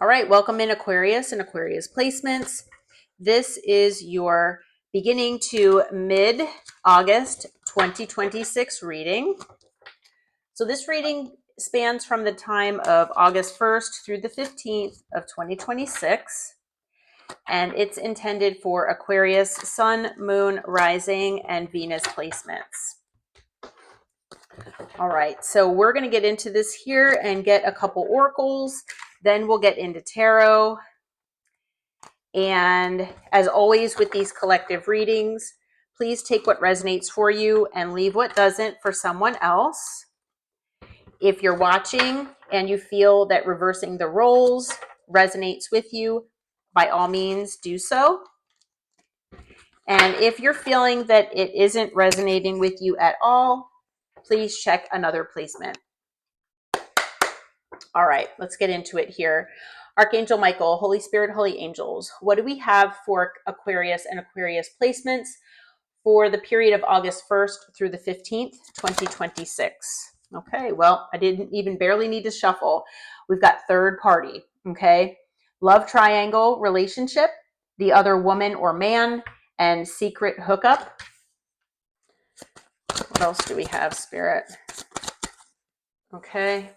All right, welcome in Aquarius and Aquarius placements. This is your beginning to mid-August 2026 reading. So this reading spans from the time of August 1st through the 15th of 2026. And it's intended for Aquarius, Sun, Moon, Rising, and Venus placements. All right, so we're going to get into this here and get a couple oracles. Then we'll get into tarot. And as always with these collective readings, please take what resonates for you and leave what doesn't for someone else. If you're watching and you feel that reversing the roles resonates with you, by all means do so. And if you're feeling that it isn't resonating with you at all, please check another placement. All right, let's get into it here. Archangel Michael, Holy Spirit, Holy Angels, what do we have for Aquarius and Aquarius placements for the period of August 1st through the 15th, 2026? Okay, well, I didn't even barely need to shuffle. We've got third party, okay? Love triangle relationship, the other woman or man, and secret hookup. What else do we have, Spirit? Okay.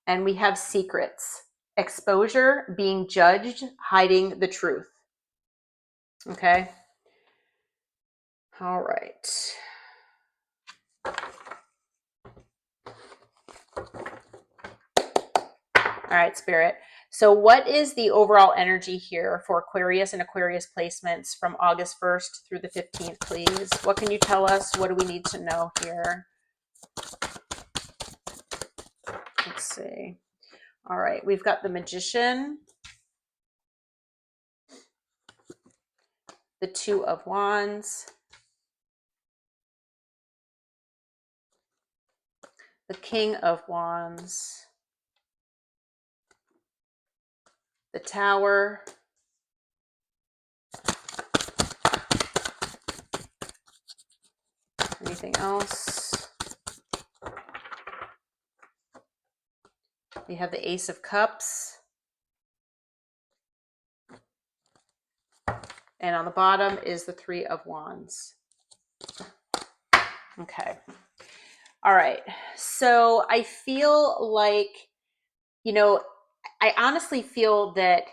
And we have secrets, exposure, being judged, hiding the truth. Okay. All right. All right, Spirit. So what is the overall energy here for Aquarius and Aquarius placements from August 1st through the 15th, please? What can you tell us? What do we need to know here? Let's see. All right, we've got the Magician, the Two of Wands, the King of Wands, the Tower, anything else? We have the Ace of Cups. And on the bottom is the Three of Wands. Okay. All right. So I feel like, I honestly feel that,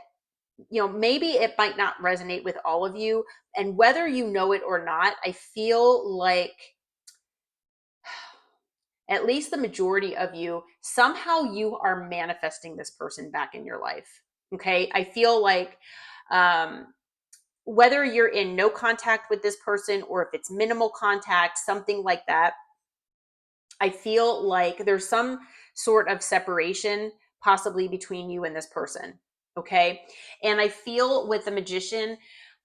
maybe it might not resonate with all of you. And whether you know it or not, I feel like at least the majority of you, somehow you are manifesting this person back in your life. Okay. I feel like, whether you're in no contact with this person or if it's minimal contact, something like that, I feel like there's some sort of separation possibly between you and this person. Okay. And I feel with the Magician,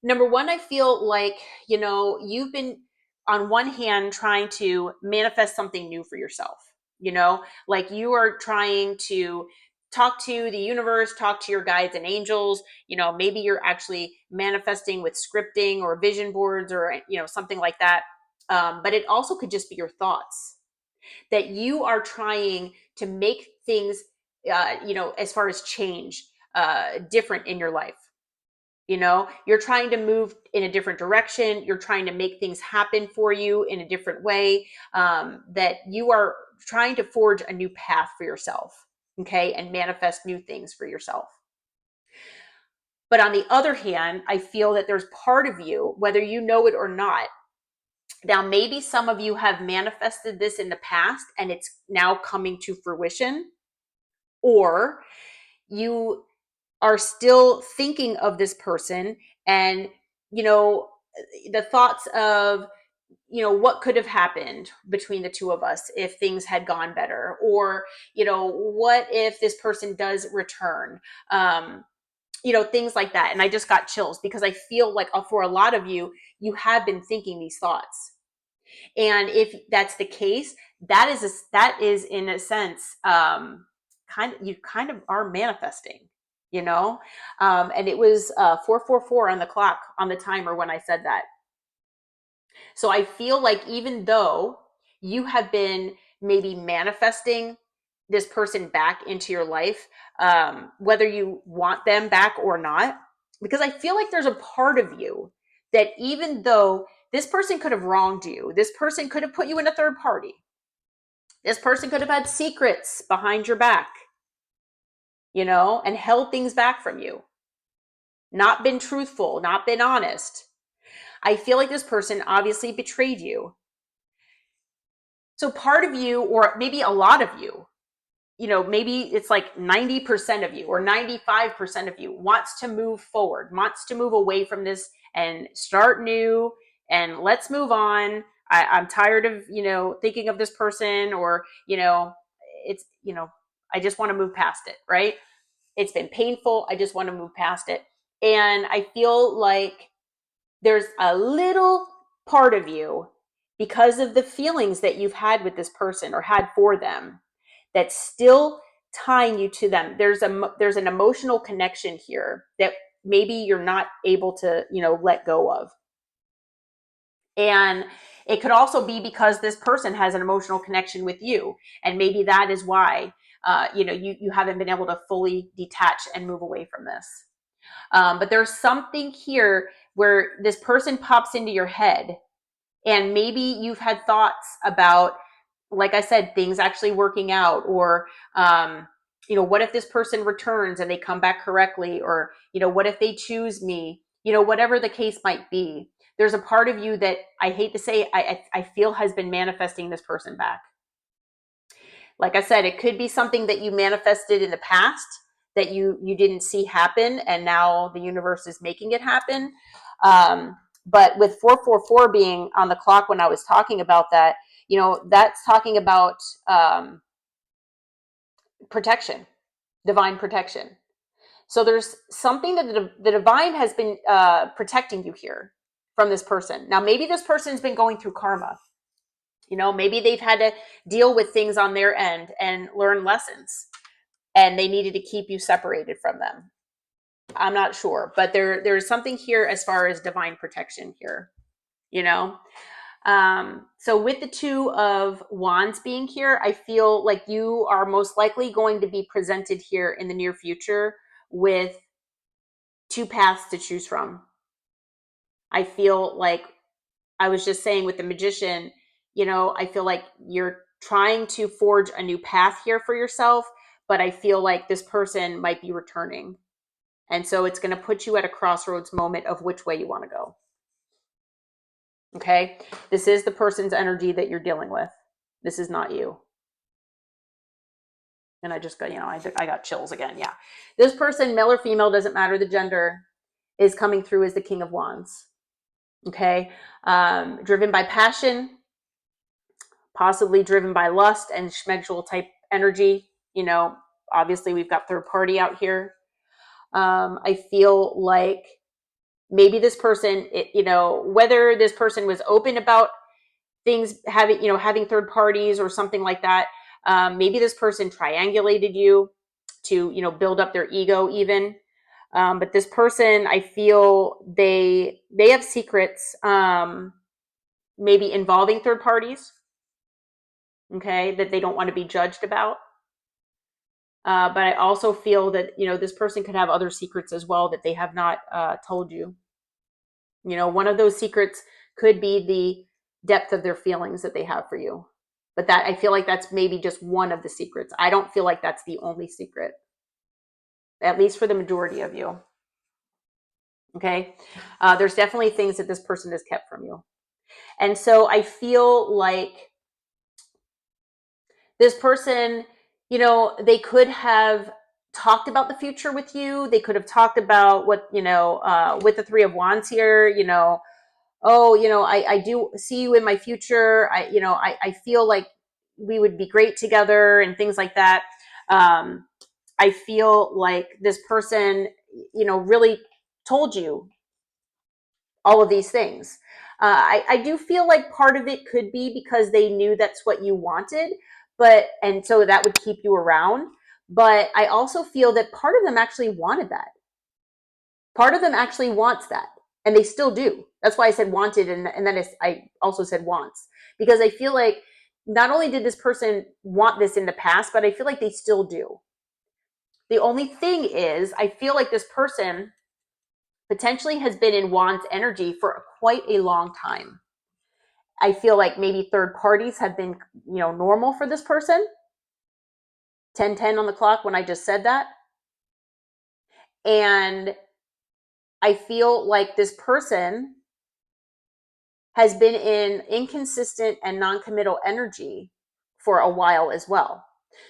number one, I feel like, you've been on one hand trying to manifest something new for yourself, like you are trying to talk to the universe, talk to your guides and angels, maybe you're actually manifesting with scripting or vision boards or, something like that. But it also could just be your thoughts that you are trying to make things, as far as change, different in your life. You're trying to move in a different direction. You're trying to make things happen for you in a different way, that you are trying to forge a new path for yourself. Okay. And manifest new things for yourself. But on the other hand, I feel that there's part of you, whether you know it or not. Now, maybe some of you have manifested this in the past and it's now coming to fruition, or you are still thinking of this person and, the thoughts of, what could have happened between the two of us if things had gone better, or, what if this person does return, things like that. And I just got chills because I feel like for a lot of you, you have been thinking these thoughts. And if that's the case, that is in a sense, you kind of are manifesting, and it was 4:44 on the clock on the timer when I said that. So I feel like even though you have been maybe manifesting this person back into your life, whether you want them back or not, because I feel like there's a part of you that, even though this person could have wronged you, this person could have put you in a third party, this person could have had secrets behind your back, and held things back from you, not been truthful, not been honest. I feel like this person obviously betrayed you. So part of you, or maybe a lot of you, maybe it's like 90% of you or 95% of you wants to move forward, wants to move away from this and start new, and let's move on. I'm tired of, thinking of this person, or, it's, I just want to move past it, right? It's been painful. I just want to move past it. And I feel like there's a little part of you, because of the feelings that you've had with this person or had for them, that's still tying you to them. There's an emotional connection here that maybe you're not able to, let go of. And it could also be because this person has an emotional connection with you, and maybe that is why you haven't been able to fully detach and move away from this. But there's something here where this person pops into your head, and maybe you've had thoughts about, like I said, things actually working out, or what if this person returns and they come back correctly, or what if they choose me, whatever the case might be. There's a part of you that, I hate to say, I feel has been manifesting this person back. Like I said, it could be something that you manifested in the past that you didn't see happen, and now the universe is making it happen. But with 444 being on the clock when I was talking about that, that's talking about protection, divine protection. So there's something that the divine has been protecting you here from this person. Now, maybe this person's been going through karma. Maybe they've had to deal with things on their end and learn lessons, and they needed to keep you separated from them. I'm not sure, but there's something here as far as divine protection here, So with the 2 of Wands being here, I feel like you are most likely going to be presented here in the near future with 2 paths to choose from. I feel like, I was just saying with the Magician, I feel like you're trying to forge a new path here for yourself, but I feel like this person might be returning. And so it's going to put you at a crossroads moment of which way you want to go. Okay? This is the person's energy that you're dealing with. This is not you. And I just got, I got chills again. Yeah. This person, male or female, doesn't matter the gender, is coming through as the King of Wands. Okay? Driven by passion, possibly driven by lust and schmegel type energy. Obviously we've got third party out here. I feel like maybe this person, whether this person was open about things having third parties or something like that. Maybe this person triangulated you to, build up their ego even. But this person, I feel they have secrets, maybe involving third parties. Okay. That they don't want to be judged about. But I also feel that, this person could have other secrets as well that they have not told you. One of those secrets could be the depth of their feelings that they have for you. But that, I feel like that's maybe just one of the secrets. I don't feel like that's the only secret, at least for the majority of you. Okay. There's definitely things that this person has kept from you. And so I feel like this person, they could have talked about the future with you. They could have talked about what, with the 3 of Wands here, oh, I do see you in my future. I feel like we would be great together and things like that. I feel like this person, really told you all of these things. I do feel like part of it could be because they knew that's what you wanted, and so that would keep you around. But I also feel that part of them actually wanted that. Part of them actually wants that. And they still do. That's why I said wanted, and then I also said wants, because I feel like not only did this person want this in the past, but I feel like they still do. The only thing is, I feel like this person potentially has been in Wands energy for quite a long time. I feel like maybe third parties have been, normal for this person. 10:10 on the clock when I just said that. And I feel like this person has been in inconsistent and non-committal energy for a while as well.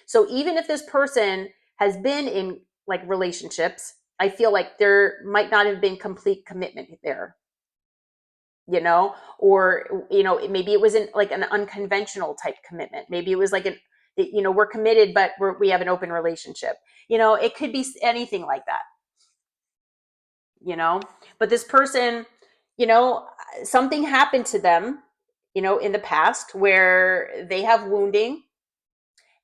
So even if this person has been in like relationships, I feel like there might not have been complete commitment there, or, maybe it was in like an unconventional type commitment. Maybe it was like we're committed, but we have an open relationship. It could be anything like that, but this person, something happened to them, in the past where they have wounding,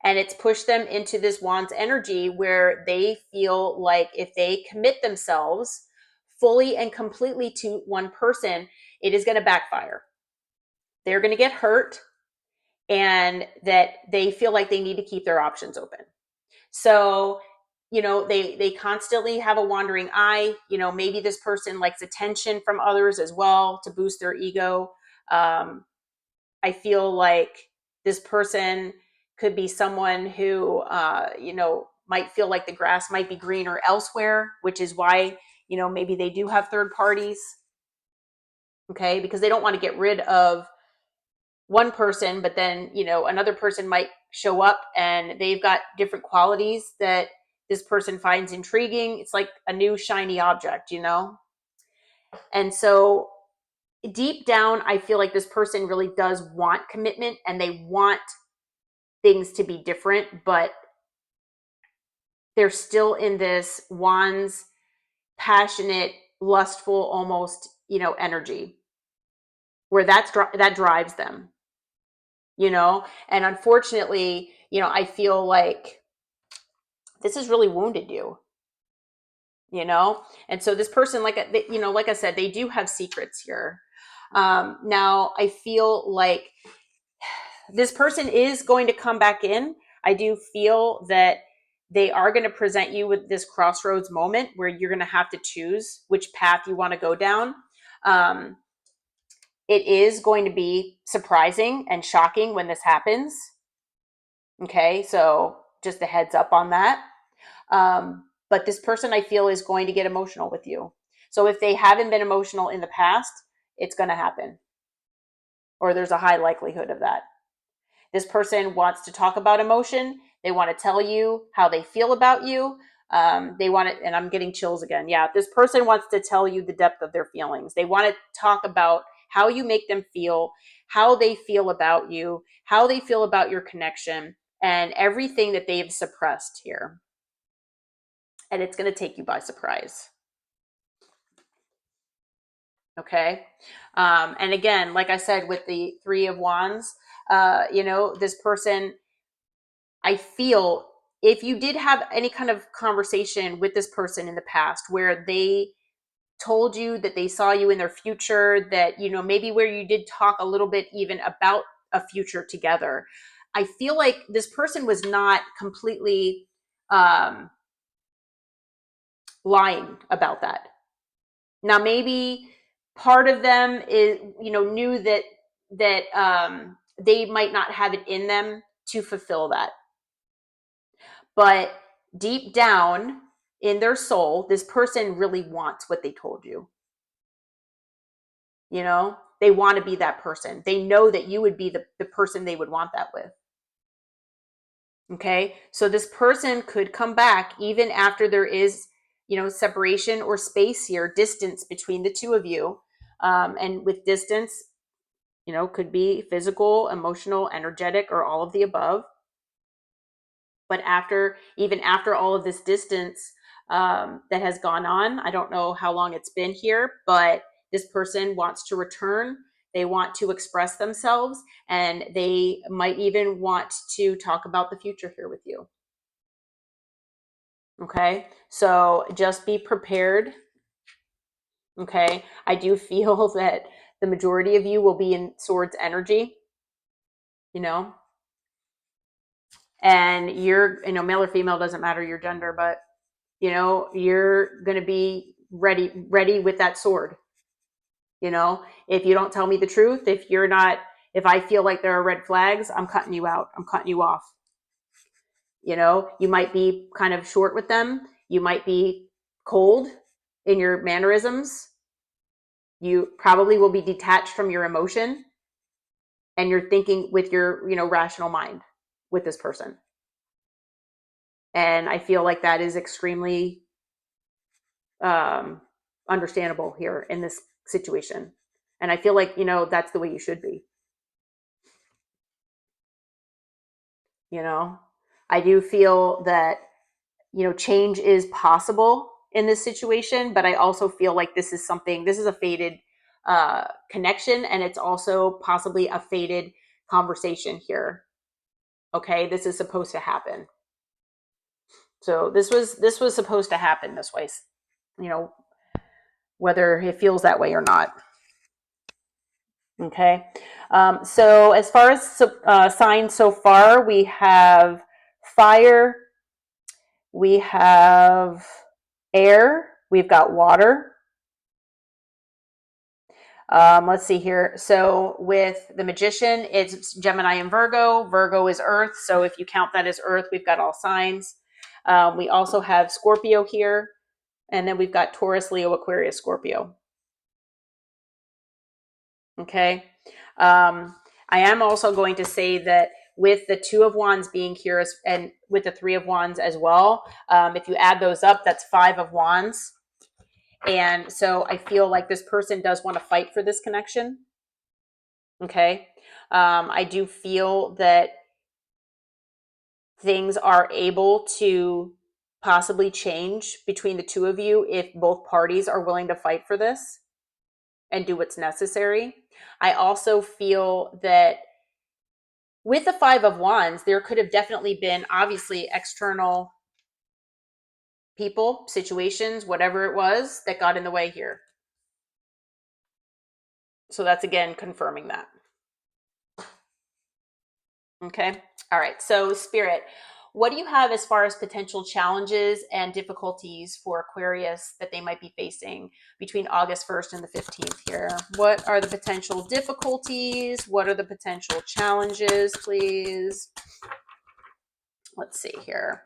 and it's pushed them into this Wands energy where they feel like if they commit themselves fully and completely to one person, it is going to backfire. They're going to get hurt, and that they feel like they need to keep their options open. So, they constantly have a wandering eye. Maybe this person likes attention from others as well to boost their ego. I feel like this person could be someone who, might feel like the grass might be greener elsewhere, which is why, maybe they do have third parties. Okay. Because they don't want to get rid of one person, but then, another person might show up and they've got different qualities that this person finds intriguing. It's like a new shiny object, And so deep down, I feel like this person really does want commitment and they want things to be different, but they're still in this Wands, passionate, lustful, almost, energy where that drives them, and unfortunately, I feel like this has really wounded you, and so this person, like I said, they do have secrets here. Now I feel like this person is going to come back in. I do feel that they are going to present you with this crossroads moment where you're going to have to choose which path you want to go down. It is going to be surprising and shocking when this happens. Okay, so just a heads up on that. But this person, I feel, is going to get emotional with you. So if they haven't been emotional in the past, it's going to happen, or there's a high likelihood of that. This person wants to talk about emotion. They want to tell you how they feel about you. They want it, and I'm getting chills again. Yeah, this person wants to tell you the depth of their feelings. They want to talk about how you make them feel, how they feel about you, how they feel about your connection, and everything that they've suppressed here. And it's going to take you by surprise. Okay. And again, like I said, with the Three of Wands, this person, I feel if you did have any kind of conversation with this person in the past where they told you that they saw you in their future, that, maybe where you did talk a little bit even about a future together, I feel like this person was not completely lying about that. Now, maybe part of them is, knew that they might not have it in them to fulfill that. But deep down in their soul, this person really wants what they told you. They want to be that person. They know that you would be the person they would want that with. Okay. So this person could come back even after there is, separation or space here, distance between the two of you. And with distance, could be physical, emotional, energetic, or all of the above. But even after all of this distance that has gone on, I don't know how long it's been here, but this person wants to return. They want to express themselves, and they might even want to talk about the future here with you. Okay, so just be prepared. Okay, I do feel that the majority of you will be in Swords energy. you know, and you're, male or female, doesn't matter your gender, but you're going to be ready with that sword. If you don't tell me the truth, if I feel like there are red flags, I'm cutting you out. I'm cutting you off. You might be kind of short with them. You might be cold in your mannerisms. You probably will be detached from your emotion, and you're thinking with your, rational mind with this person. And I feel like that is extremely understandable here in this situation. And I feel like, that's the way you should be. I do feel that, change is possible in this situation, but I also feel like this is a fated connection, and it's also possibly a fated conversation here. Okay, this is supposed to happen. So this was supposed to happen this way, whether it feels that way or not. Okay. So as far as signs so far, we have fire, we have air, we've got water. Let's see here. So with the Magician, it's Gemini and Virgo. Virgo is Earth. So if you count that as Earth, we've got all signs. We also have Scorpio here. And then we've got Taurus, Leo, Aquarius, Scorpio. Okay. I am also going to say that with the Two of Wands being here and with the Three of Wands as well, if you add those up, that's Five of Wands. And so I feel like this person does want to fight for this connection. Okay. I do feel that things are able to possibly change between the two of you if both parties are willing to fight for this and do what's necessary. I also feel that with the Five of Wands, there could have definitely been obviously external people, situations, whatever it was that got in the way here. So that's again confirming that. Okay. All right. So Spirit, what do you have as far as potential challenges and difficulties for Aquarius that they might be facing between August 1st and the 15th here? What are the potential difficulties? What are the potential challenges, please? Let's see here.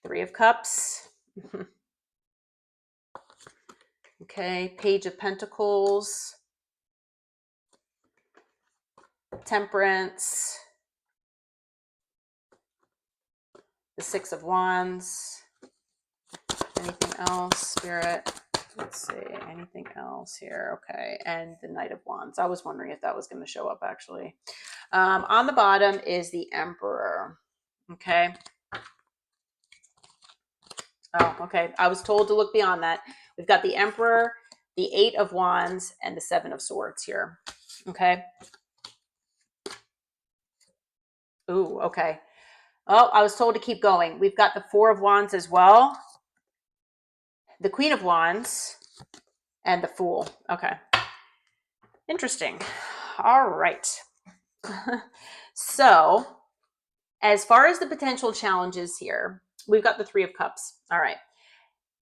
Three of Cups. Okay. Page of Pentacles. Temperance. The Six of Wands. Anything else, Spirit? Let's see. Anything else here? Okay. And the Knight of Wands. I was wondering if that was going to show up, actually. On the bottom is the Emperor. Okay. Oh, okay. I was told to look beyond that. We've got the Emperor, the Eight of Wands, and the Seven of Swords here. Okay. Ooh, okay. Oh, I was told to keep going. We've got the Four of Wands as well, the Queen of Wands, and the Fool. Okay. Interesting. All right. So, as far as the potential challenges here, we've got the Three of Cups. All right.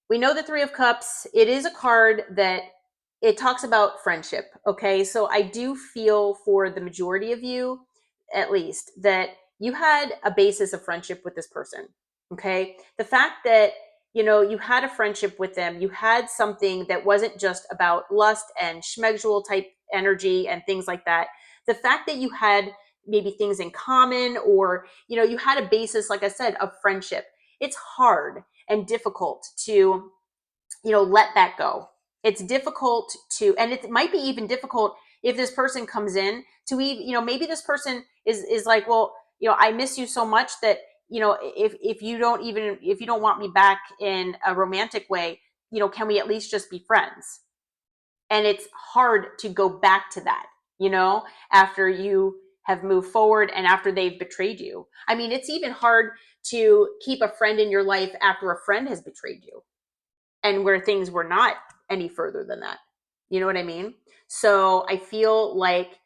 We know the Three of Cups. It is a card that it talks about friendship. Okay. So I do feel for the majority of you, at least, that you had a basis of friendship with this person. Okay. The fact that, you had a friendship with them, you had something that wasn't just about lust and schmegsual type energy and things like that. The fact that you had maybe things in common, or, you had a basis, like I said, of friendship. It's hard and difficult to, let that go. It's difficult and it might be even difficult if this person comes in to even, maybe this person is like, well, I miss you so much that, if you don't want me back in a romantic way, can we at least just be friends? And it's hard to go back to that, after you have moved forward and after they've betrayed you. I mean, it's even hard to keep a friend in your life after a friend has betrayed you and where things were not any further than that. You know what I mean? So I feel like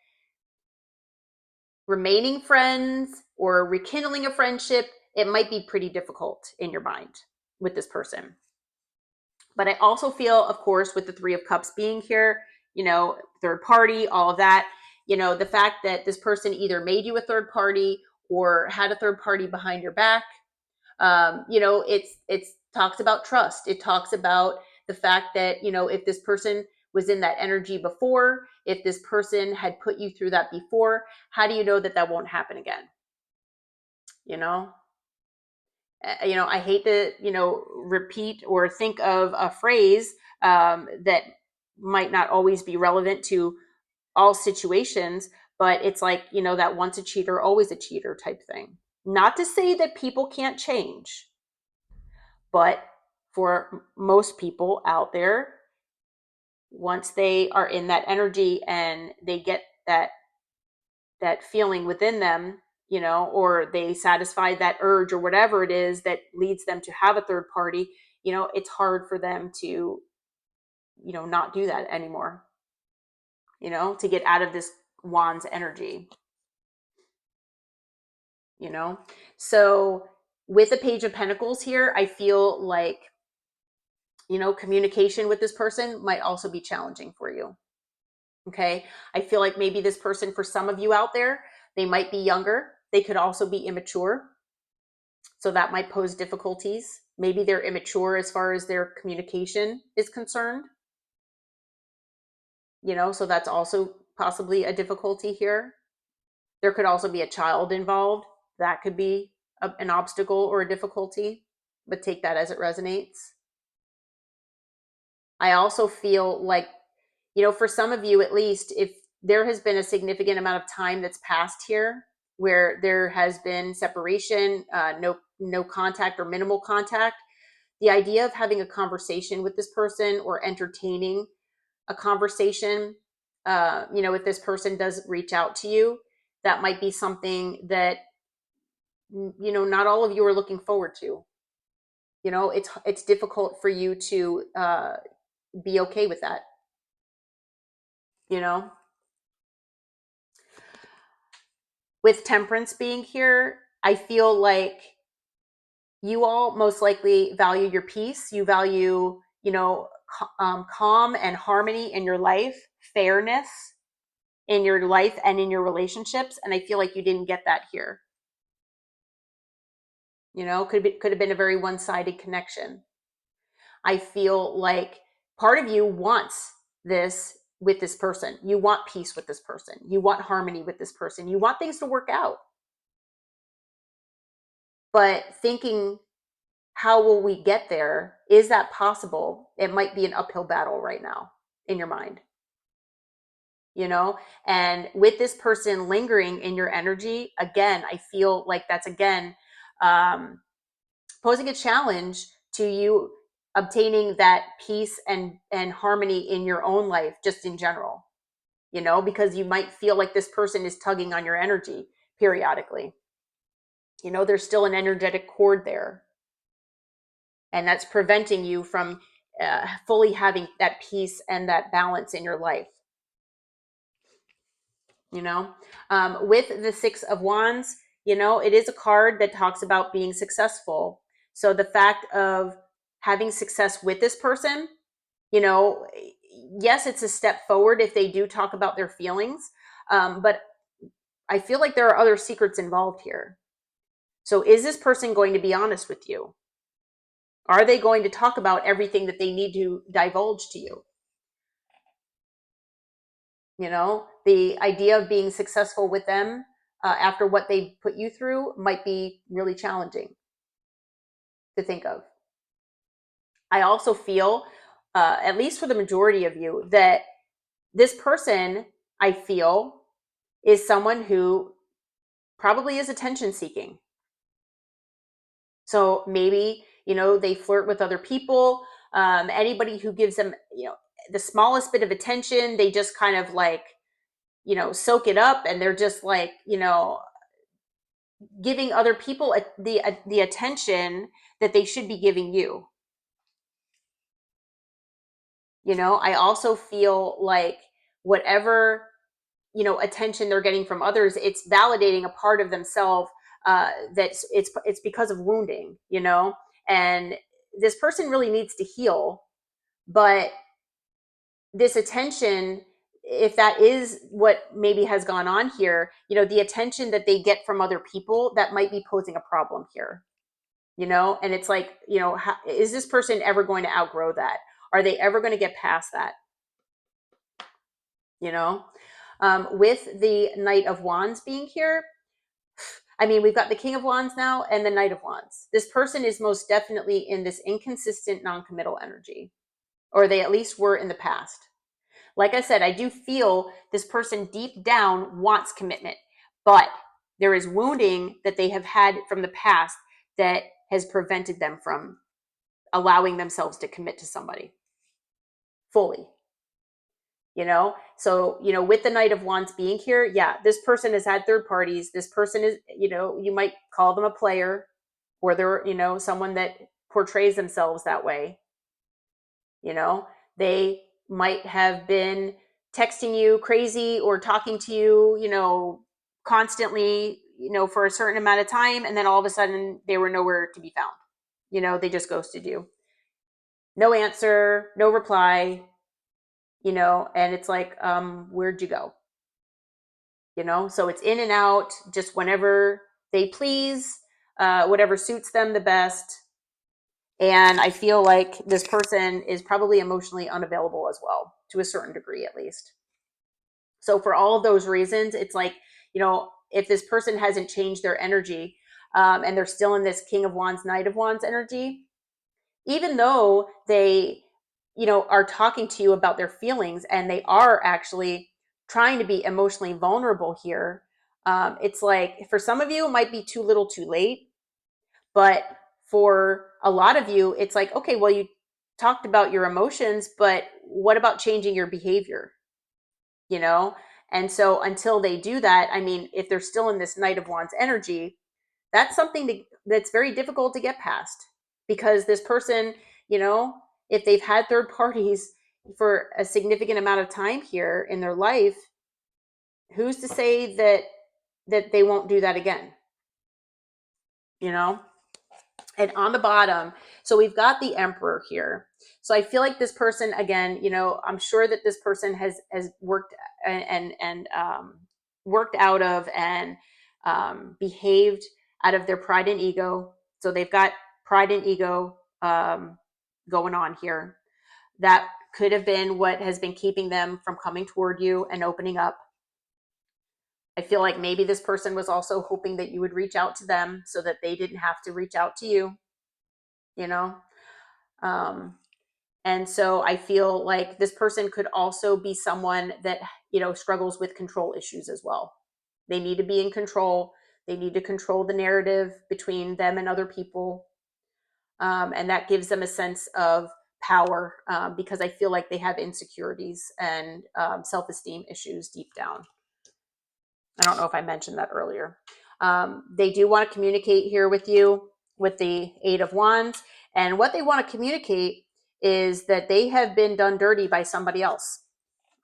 remaining friends or rekindling a friendship, it might be pretty difficult in your mind with this person. But I also feel, of course, with the Three of Cups being here, third party, all of that, the fact that this person either made you a third party or had a third party behind your back, it's talks about trust. It talks about the fact that, if this person was in that energy before, if this person had put you through that before, how do you know that that won't happen again? I hate to, repeat or think of a phrase that might not always be relevant to all situations, but it's like, that once a cheater, always a cheater type thing. Not to say that people can't change, but for most people out there, once they are in that energy and they get that feeling within them, or they satisfy that urge or whatever it is that leads them to have a third party, it's hard for them to, not do that anymore, to get out of this wand's energy, So with the Page of Pentacles here, I feel like, communication with this person might also be challenging for you. Okay. I feel like maybe this person, for some of you out there, they might be younger. They could also be immature. So that might pose difficulties. Maybe they're immature as far as their communication is concerned. So that's also possibly a difficulty here. There could also be a child involved. That could be an obstacle or a difficulty, but take that as it resonates. I also feel like, for some of you at least, if there has been a significant amount of time that's passed here where there has been separation, no contact or minimal contact, the idea of having a conversation with this person or entertaining a conversation, if this person does reach out to you, that might be something that, not all of you are looking forward to. It's difficult for you to be okay with that. With Temperance being here, I feel like you all most likely value your peace. You value, calm and harmony in your life, fairness in your life and in your relationships. And I feel like you didn't get that here. Could have been a very one-sided connection. I feel like part of you wants this with this person. You want peace with this person. You want harmony with this person. You want things to work out. But thinking, how will we get there? Is that possible? It might be an uphill battle right now in your mind. And with this person lingering in your energy, again, I feel like that's again posing a challenge to you obtaining that peace and harmony in your own life, just in general, because you might feel like this person is tugging on your energy periodically. There's still an energetic cord there, and that's preventing you from fully having that peace and that balance in your life. With the Six of Wands, it is a card that talks about being successful. So the fact of having success with this person, yes, it's a step forward if they do talk about their feelings. But I feel like there are other secrets involved here. So is this person going to be honest with you? Are they going to talk about everything that they need to divulge to you? The idea of being successful with them after what they put you through might be really challenging to think of. I also feel, at least for the majority of you, that this person, I feel, is someone who probably is attention seeking. So maybe, they flirt with other people. Anybody who gives them, the smallest bit of attention, they just kind of like, soak it up, and they're just like, giving other people the attention that they should be giving you. I also feel like whatever attention they're getting from others, it's validating a part of themselves, that's it's because of wounding, and this person really needs to heal. But this attention, if that is what maybe has gone on here, the attention that they get from other people, that might be posing a problem here, and it's like, how, is this person ever going to outgrow that? Are they ever going to get past that? With the Knight of Wands being here, I mean, we've got the King of Wands now and the Knight of Wands. This person is most definitely in this inconsistent, non-committal energy, or they at least were in the past. Like I said, I do feel this person deep down wants commitment, but there is wounding that they have had from the past that has prevented them from allowing themselves to commit to somebody fully. So with the Knight of Wands being here, yeah, this person has had third parties. This person is, you might call them a player, or they're someone that portrays themselves that way. They might have been texting you crazy or talking to you constantly, for a certain amount of time, and then all of a sudden they were nowhere to be found. They just ghosted you. No answer, no reply, and it's like, where'd you go? So it's in and out, just whenever they please, whatever suits them the best. And I feel like this person is probably emotionally unavailable as well, to a certain degree, at least. So for all of those reasons, it's like, if this person hasn't changed their energy, and they're still in this King of Wands, Knight of Wands energy, even though they, are talking to you about their feelings, and they are actually trying to be emotionally vulnerable here, it's like, for some of you, it might be too little too late. But for a lot of you, it's like, okay, well, you talked about your emotions, but what about changing your behavior? And so until they do that, I mean, if they're still in this Knight of Wands energy, that's something that's very difficult to get past, because this person, if they've had third parties for a significant amount of time here in their life, who's to say that they won't do that again? And on the bottom, so we've got the Emperor here. So I feel like this person, again, I'm sure that this person has worked and worked out of and behaved out of their pride and ego. So they've got pride and ego going on here. That could have been what has been keeping them from coming toward you and opening up. I feel like maybe this person was also hoping that you would reach out to them so that they didn't have to reach out to you. And so I feel like this person could also be someone that, struggles with control issues as well. They need to be in control. They need to control the narrative between them and other people. And that gives them a sense of power, because I feel like they have insecurities and self-esteem issues deep down. I don't know if I mentioned that earlier. They do want to communicate here with you with the Eight of Wands. And what they want to communicate is that they have been done dirty by somebody else.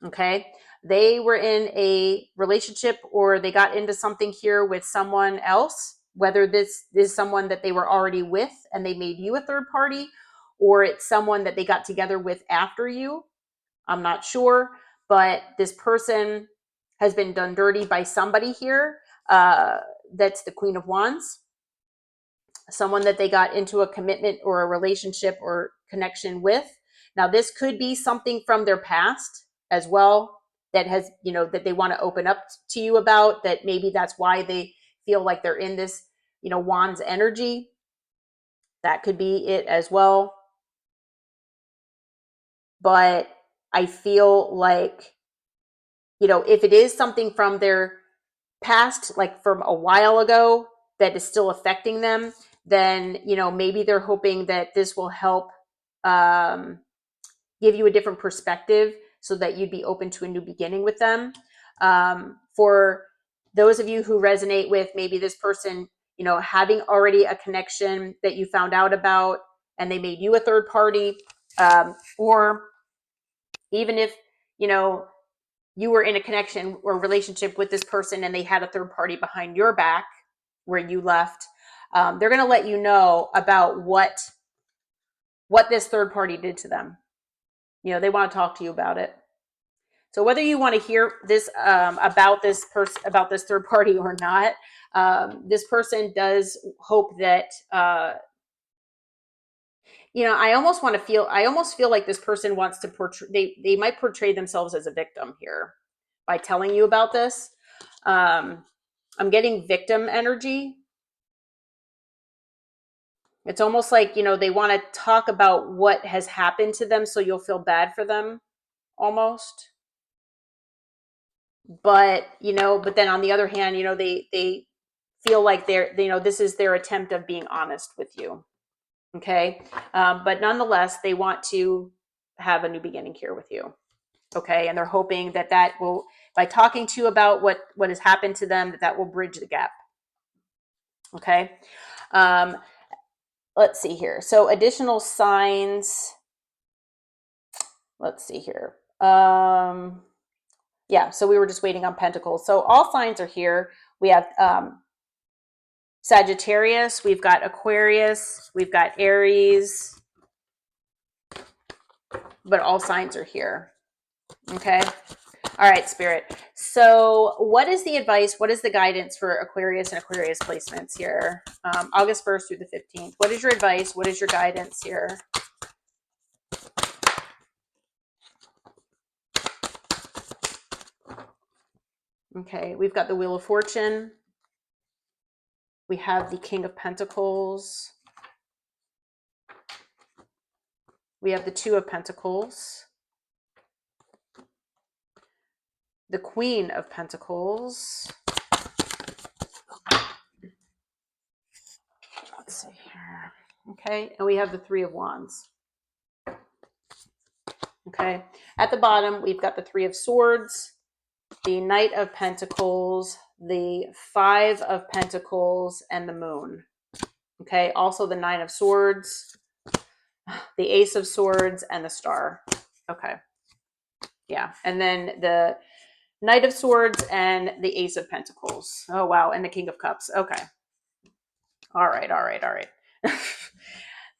Okay. They were in a relationship, or they got into something here with someone else, whether this is someone that they were already with and they made you a third party, or it's someone that they got together with after you. I'm not sure, but this person has been done dirty by somebody here. That's the Queen of Wands. Someone that they got into a commitment or a relationship or connection with. Now, this could be something from their past as well that has, that they want to open up to you about, that maybe that's why they feel like they're in this, Wands energy. That could be it as well. But I feel like, if it is something from their past, like from a while ago, that is still affecting them, then, maybe they're hoping that this will help give you a different perspective so that you'd be open to a new beginning with them. For those of you who resonate with maybe this person, having already a connection that you found out about and they made you a third party, or even if, you were in a connection or relationship with this person and they had a third party behind your back where you left, they're going to let you know about what this third party did to them. They want to talk to you about it. So whether you want to hear this about this person, about this third party or not, this person does hope that I almost feel like this person wants to portray, they might portray themselves as a victim here by telling you about this. I'm getting victim energy. It's almost like, they want to talk about what has happened to them so you'll feel bad for them almost. But then on the other hand, they feel like this is their attempt of being honest with you. Okay. But nonetheless, they want to have a new beginning here with you. Okay. And they're hoping that will, by talking to you about what has happened to them, that will bridge the gap. Okay. Let's see here. So additional signs. Let's see here. Yeah, so we were just waiting on Pentacles. So all signs are here. We have Sagittarius, we've got Aquarius, we've got Aries, but all signs are here. Okay. All right, Spirit. So what is the advice? What is the guidance for Aquarius and Aquarius placements here? August 1st through the 15th. What is your advice? What is your guidance here? Okay, we've got the Wheel of Fortune. We have the King of Pentacles. We have the Two of Pentacles. The Queen of Pentacles. Let's see here. Okay, and we have the Three of Wands. Okay, at the bottom, we've got the Three of Swords, the Knight of Pentacles, the Five of Pentacles, and the Moon. Okay, also the Nine of Swords, the Ace of Swords, and the Star. Okay, yeah, and then the Knight of Swords and the Ace of Pentacles. Oh, wow, and the King of Cups. Okay. All right.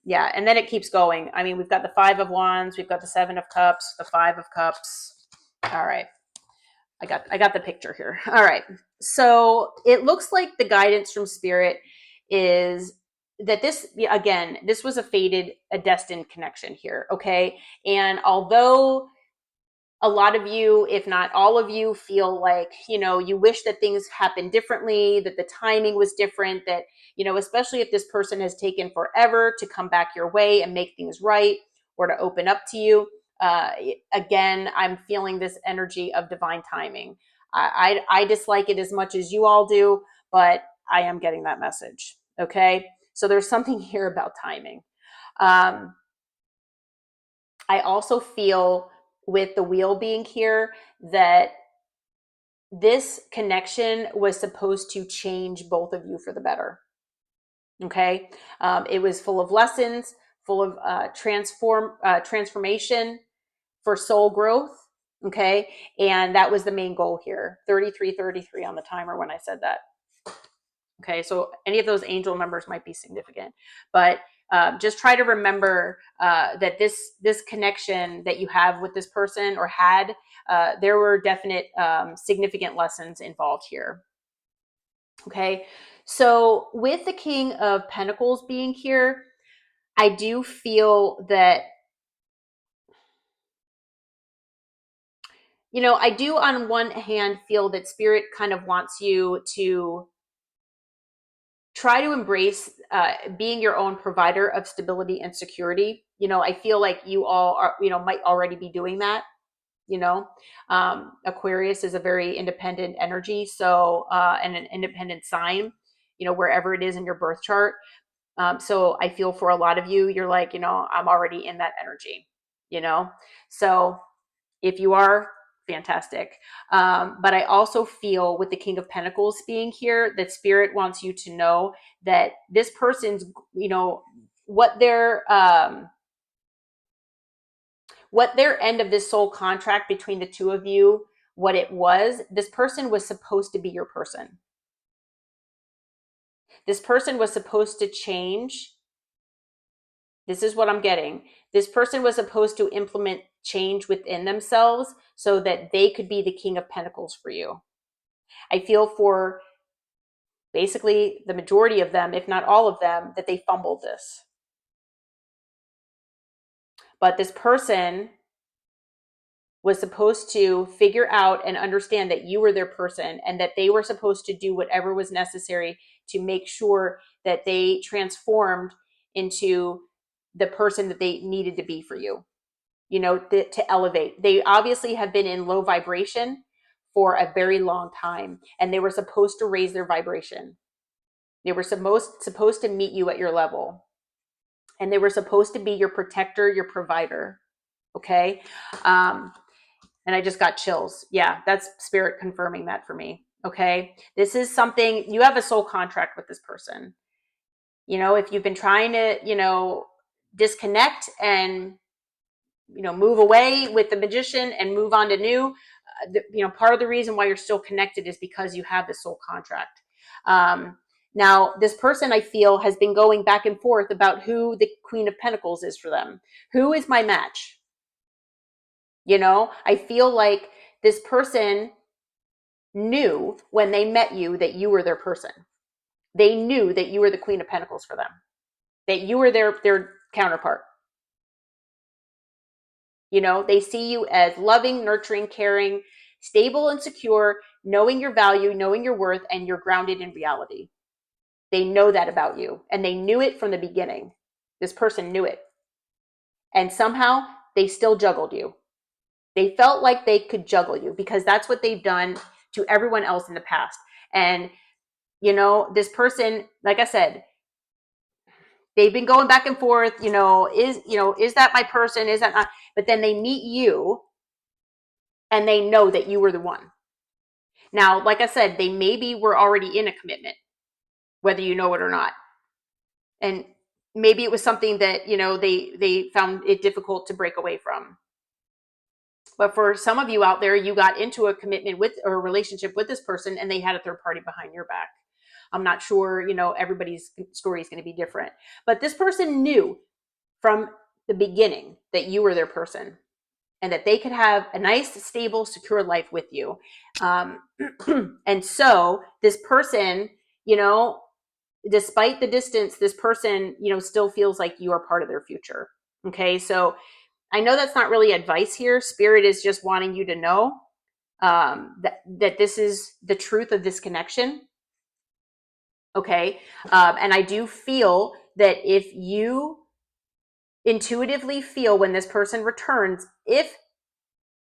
Yeah, and then it keeps going. I mean, we've got the Five of Wands, we've got the Seven of Cups, the Five of Cups. All right. I got the picture here. All right. So it looks like the guidance from Spirit is that this was a destined connection here. Okay. And although a lot of you, if not all of you, feel like, you wish that things happened differently, that the timing was different, that, especially if this person has taken forever to come back your way and make things right or to open up to you. Again, I'm feeling this energy of divine timing. I dislike it as much as you all do, but I am getting that message. Okay. So there's something here about timing. I also feel with the wheel being here that this connection was supposed to change both of you for the better. Okay. It was full of lessons, full of transformation for soul growth. Okay. And that was the main goal here. 33 on the timer when I said that. Okay. So any of those angel numbers might be significant, but just try to remember that this connection that you have with this person or had, there were definite significant lessons involved here. Okay. So with the King of Pentacles being here, I do feel that, I do on one hand feel that Spirit kind of wants you to try to embrace being your own provider of stability and security. I feel like you all are, might already be doing that. Aquarius is a very independent energy. So, and an independent sign, wherever it is in your birth chart. So I feel for a lot of you, you're like, I'm already in that energy, so if you are, fantastic. But I also feel with the King of Pentacles being here, that Spirit wants you to know that this person's, what their end of this soul contract between the two of you what it was, this person was supposed to be your person. This person was supposed to change. This is what I'm getting. This person was supposed to implement change within themselves so that they could be the King of Pentacles for you. I feel for basically the majority of them, if not all of them, that they fumbled this. But this person was supposed to figure out and understand that you were their person and that they were supposed to do whatever was necessary to make sure that they transformed into the person that they needed to be for you, to elevate. They obviously have been in low vibration for a very long time, and they were supposed to raise their vibration. They were supposed to meet you at your level, and they were supposed to be your protector, your provider. Okay. And I just got chills. Yeah, that's spirit confirming that for me. Okay. This is something, you have a soul contract with this person. If you've been trying to, disconnect and, move away with the Magician and move on to new, part of the reason why you're still connected is because you have this soul contract. Now, this person, I feel, has been going back and forth about who the Queen of Pentacles is for them. Who is my match? I feel like this person knew when they met you that you were their person. They knew that you were the Queen of Pentacles for them, that you were their counterpart. They see you as loving, nurturing, caring, stable and secure, knowing your value, knowing your worth, and you're grounded in reality. They know that about you, and they knew it from the beginning. This person knew it. And somehow they still juggled you. They felt like they could juggle you because that's what they've done to everyone else in the past. And, this person, like I said, they've been going back and forth, is that my person? Is that not? But then they meet you and they know that you were the one. Now, like I said, they maybe were already in a commitment, whether you know it or not. And maybe it was something that, they found it difficult to break away from. But for some of you out there, you got into a commitment with or a relationship with this person and they had a third party behind your back. I'm not sure, everybody's story is going to be different. But this person knew from the beginning that you were their person and that they could have a nice, stable, secure life with you. And so this person, despite the distance, this person, still feels like you are part of their future. Okay, so I know that's not really advice here. Spirit is just wanting you to know that this is the truth of this connection. Okay. And I do feel that if you intuitively feel when this person returns, if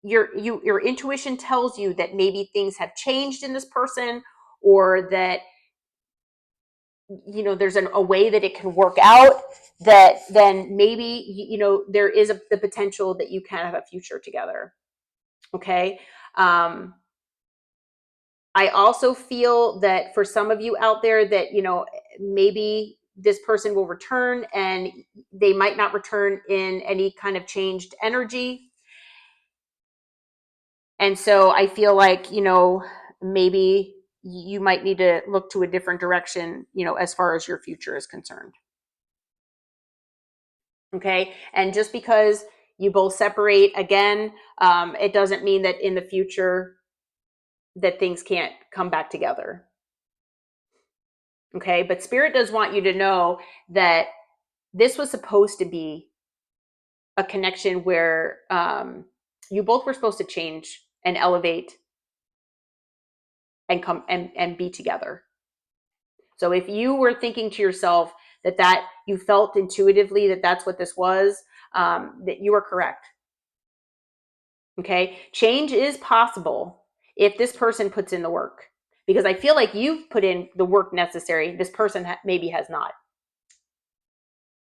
your intuition tells you that maybe things have changed in this person, or that there's a way that it can work out, that then maybe there is the potential that you can have a future together. Okay. I also feel that for some of you out there that maybe this person will return and they might not return in any kind of changed energy. And so I feel like maybe you might need to look to a different direction as far as your future is concerned. Okay. And just because you both separate again, it doesn't mean that in the future that things can't come back together. Okay. But Spirit does want you to know that this was supposed to be a connection where you both were supposed to change and elevate and come and be together. So if you were thinking to yourself that you felt intuitively that that's what this was, that you are correct. Okay. Change is possible if this person puts in the work, because I feel like you've put in the work necessary. This person maybe has not,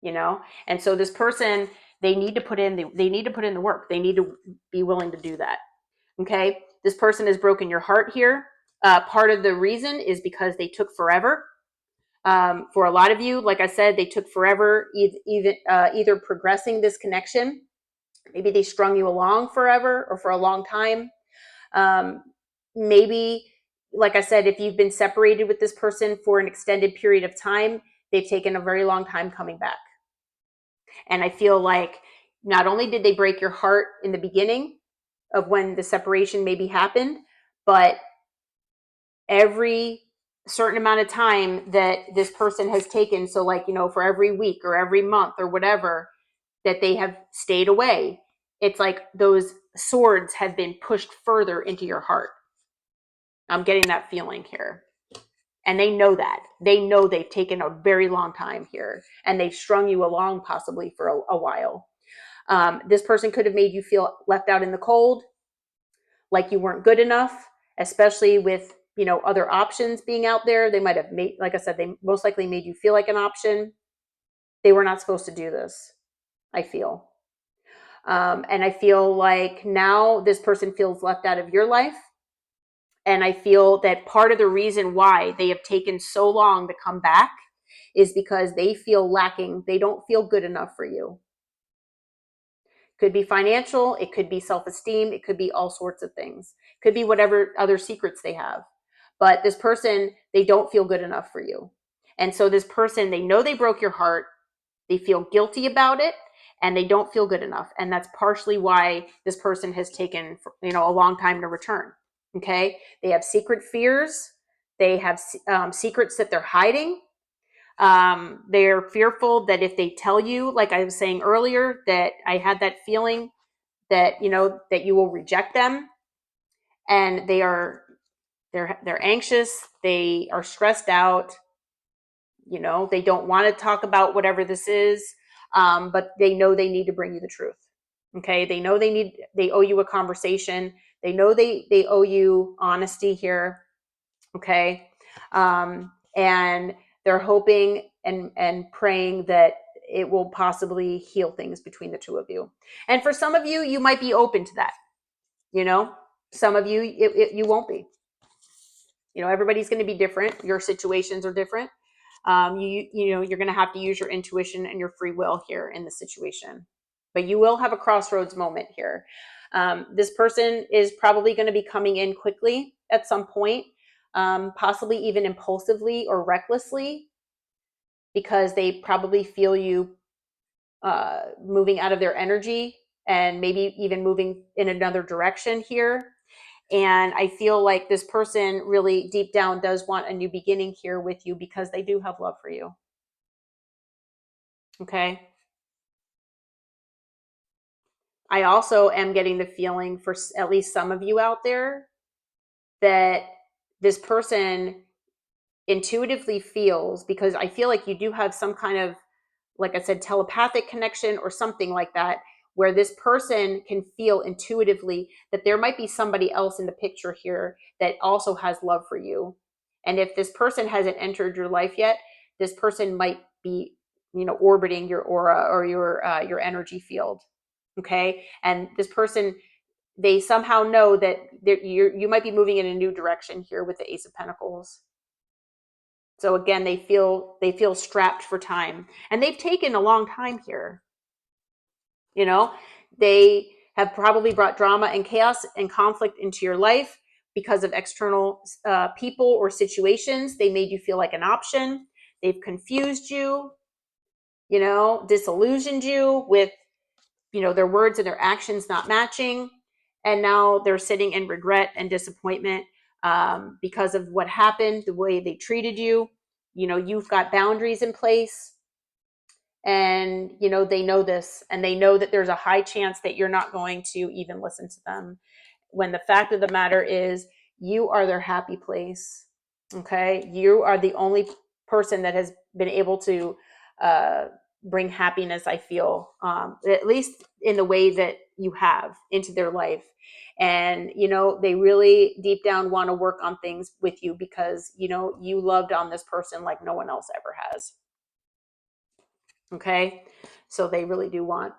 and so this person, they need to put in the work. They need to be willing to do that. Okay. This person has broken your heart here. Part of the reason is because they took forever. For a lot of you, like I said, they took forever either progressing this connection. Maybe they strung you along forever or for a long time. Maybe, like I said, if you've been separated with this person for an extended period of time, they've taken a very long time coming back. And I feel like not only did they break your heart in the beginning of when the separation maybe happened, but every certain amount of time that this person has taken, so like, for every week or every month or whatever that they have stayed away, it's like those swords have been pushed further into your heart. I'm getting that feeling here. And they know that. They know they've taken a very long time here, and they've strung you along possibly for a while. This person could have made you feel left out in the cold, like you weren't good enough, especially with, other options being out there. They might have made, like I said, they most likely made you feel like an option. They were not supposed to do this, I feel. And I feel like now this person feels left out of your life. And I feel that part of the reason why they have taken so long to come back is because they feel lacking. They don't feel good enough for you. Could be financial, it could be self-esteem, it could be all sorts of things. Could be whatever other secrets they have. But this person, they don't feel good enough for you. And so this person, they know they broke your heart, they feel guilty about it, and they don't feel good enough. And that's partially why this person has taken, a long time to return. Okay? They have secret fears. They have secrets that they're hiding. They're fearful that if they tell you, like I was saying earlier, that I had that feeling that, that you will reject them. And they're anxious. They are stressed out. They don't want to talk about whatever this is, but they know they need to bring you the truth. Okay. They know they owe you a conversation. They know they owe you honesty here. Okay. And they're hoping and praying that it will possibly heal things between the two of you. And for some of you, you might be open to that. Some of you, you won't be. Everybody's going to be different. Your situations are different. You're going to have to use your intuition and your free will here in the situation, but you will have a crossroads moment here. This person is probably going to be coming in quickly at some point, possibly even impulsively or recklessly, because they probably feel you moving out of their energy and maybe even moving in another direction here. And I feel like this person really deep down does want a new beginning here with you because they do have love for you. Okay. I also am getting the feeling for at least some of you out there that this person intuitively feels, because I feel like you do have some kind of, like I said, telepathic connection or something like that, where this person can feel intuitively that there might be somebody else in the picture here that also has love for you. And if this person hasn't entered your life yet, this person might be, orbiting your aura or your energy field. Okay. And this person, they somehow know that you might be moving in a new direction here with the Ace of Pentacles. So again, they feel strapped for time, and they've taken a long time here. They have probably brought drama and chaos and conflict into your life because of external people or situations. They made you feel like an option. They've confused you, disillusioned you with, their words and their actions not matching. And now they're sitting in regret and disappointment because of what happened, the way they treated you. You've got boundaries in place, and they know this, and they know that there's a high chance that you're not going to even listen to them, when the fact of the matter is you are their happy place. Okay. You are the only person that has been able to bring happiness, I feel, at least in the way that you have, into their life. And they really deep down want to work on things with you because you loved on this person like no one else ever has. Okay. So they really do want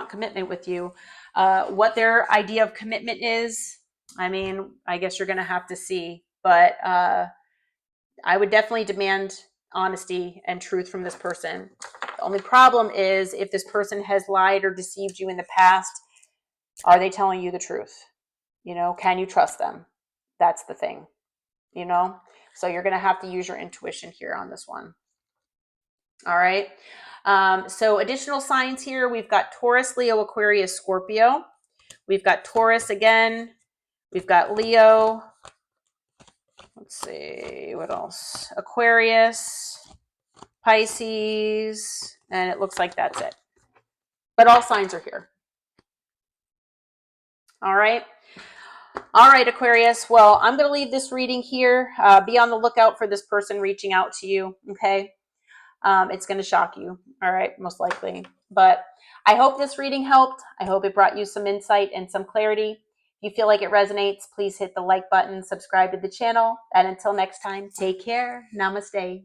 commitment with you. What their idea of commitment is, I mean, I guess you're going to have to see, but I would definitely demand honesty and truth from this person. The only problem is, if this person has lied or deceived you in the past, are they telling you the truth? You know, can you trust them? That's the thing, you know? So you're going to have to use your intuition here on this one. All right. So additional signs here, we've got Taurus, Leo, Aquarius, Scorpio. We've got Taurus again. We've got Leo. Let's see, what else? Aquarius, Pisces, and it looks like that's it. But all signs are here. All right. All right, Aquarius. Well, I'm going to leave this reading here. Be on the lookout for this person reaching out to you. Okay. It's going to shock you. All right. Most likely. But I hope this reading helped. I hope it brought you some insight and some clarity. If you feel like it resonates, please hit the like button, subscribe to the channel. And until next time, take care. Namaste.